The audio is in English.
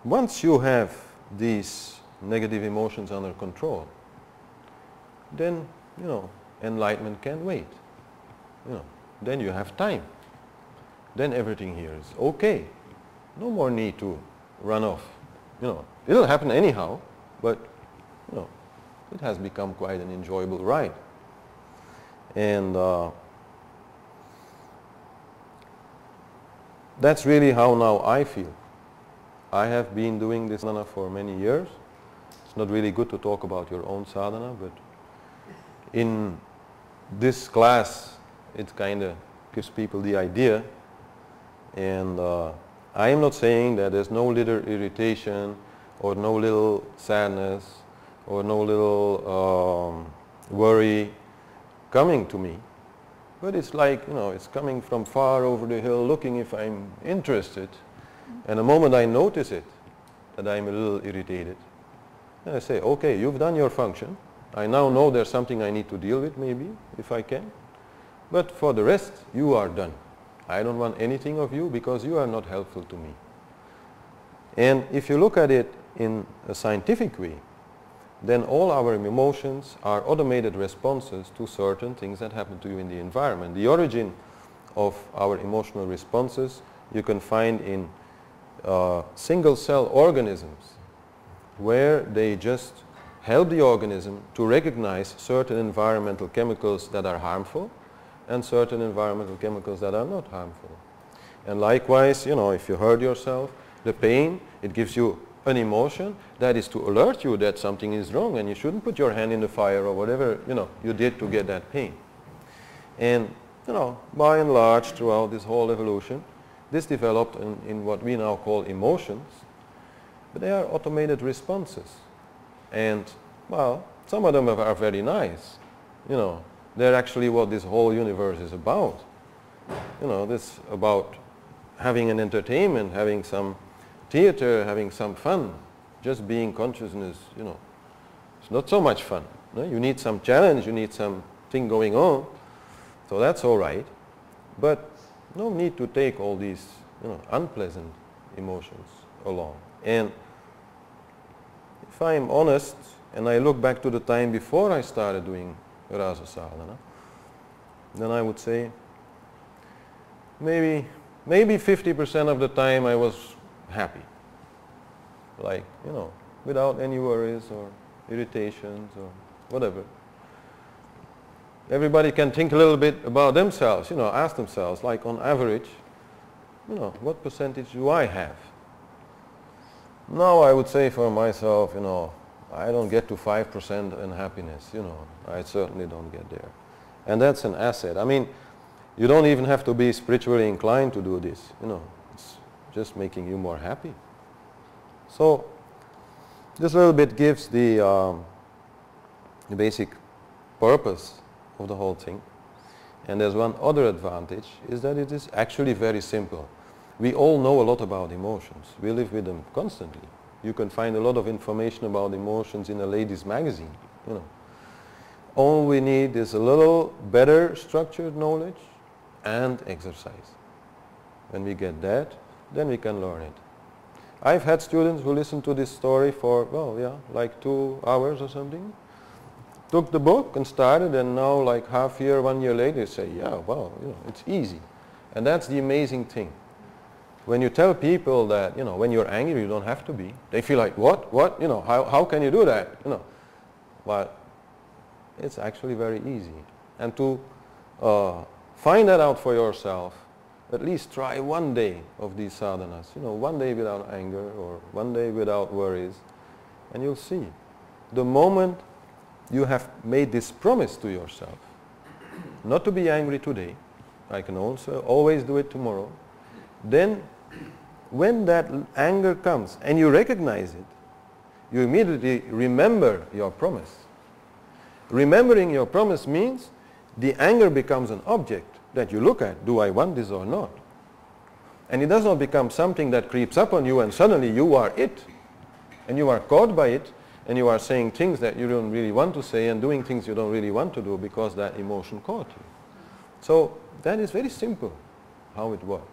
once you have these negative emotions under control, then, you know, enlightenment can wait. You know, then you have time. Then everything here is okay. No more need to run off. You know, it'll happen anyhow, but, you know, it has become quite an enjoyable ride. And that's really how now I feel. I have been doing this sadhana for many years. It's not really good to talk about your own sadhana, but in this class it kind of gives people the idea. And I am not saying that there's no little irritation or no little sadness or no little worry coming to me. But it's like, you know, it's coming from far over the hill looking if I'm interested. And the moment I notice it, that I'm a little irritated, then I say, okay, you've done your function. I now know there's something I need to deal with maybe, if I can. But for the rest, you are done. I don't want anything of you because you are not helpful to me. And if you look at it in a scientific way, then all our emotions are automated responses to certain things that happen to you in the environment. The origin of our emotional responses you can find in single cell organisms, where they just help the organism to recognize certain environmental chemicals that are harmful and certain environmental chemicals that are not harmful. And likewise, you know, if you hurt yourself, the pain, it gives you an emotion that is to alert you that something is wrong and you shouldn't put your hand in the fire or whatever, you know, you did to get that pain. And, you know, by and large, throughout this whole evolution, this developed in what we now call emotions, but they are automated responses. And, well, some of them are very nice, you know. They're actually what this whole universe is about. You know, this about having an entertainment, having some theater, having some fun. Just being consciousness, you know, it's not so much fun. No? You need some challenge, you need something going on. So that's all right. But no need to take all these, you know, unpleasant emotions along. And if I'm honest, and I look back to the time before I started doing Rasa Sadhana, then I would say maybe 50% of the time I was happy. Like, you know, without any worries or irritations or whatever. Everybody can think a little bit about themselves, you know, ask themselves, like on average, you know, what percentage do I have? Now I would say for myself, you know, I don't get to 5% in happiness, you know, I certainly don't get there. And that's an asset. I mean, you don't even have to be spiritually inclined to do this, you know, it's just making you more happy. So this little bit gives the basic purpose of the whole thing. And there's one other advantage, is that it is actually very simple. We all know a lot about emotions. We live with them constantly. You can find a lot of information about emotions in a ladies' magazine, you know. All we need is a little better structured knowledge and exercise. When we get that, then we can learn it. I've had students who listened to this story for, well, yeah, like 2 hours or something. Took the book and started, and now like half year, 1 year later, they say, yeah, well, you know, it's easy. And that's the amazing thing. When you tell people that, you know, when you're angry, you don't have to be, they feel like, what, you know, how can you do that, you know? But it's actually very easy. And to find that out for yourself, at least try 1 day of these sadhanas, you know, 1 day without anger or 1 day without worries, and you'll see. The moment you have made this promise to yourself, not to be angry today, I can also always do it tomorrow, then when that anger comes and you recognize it, you immediately remember your promise. Remembering your promise means the anger becomes an object that you look at. Do I want this or not? And it does not become something that creeps up on you and suddenly you are it. And you are caught by it and you are saying things that you don't really want to say and doing things you don't really want to do because that emotion caught you. So that is very simple how it works.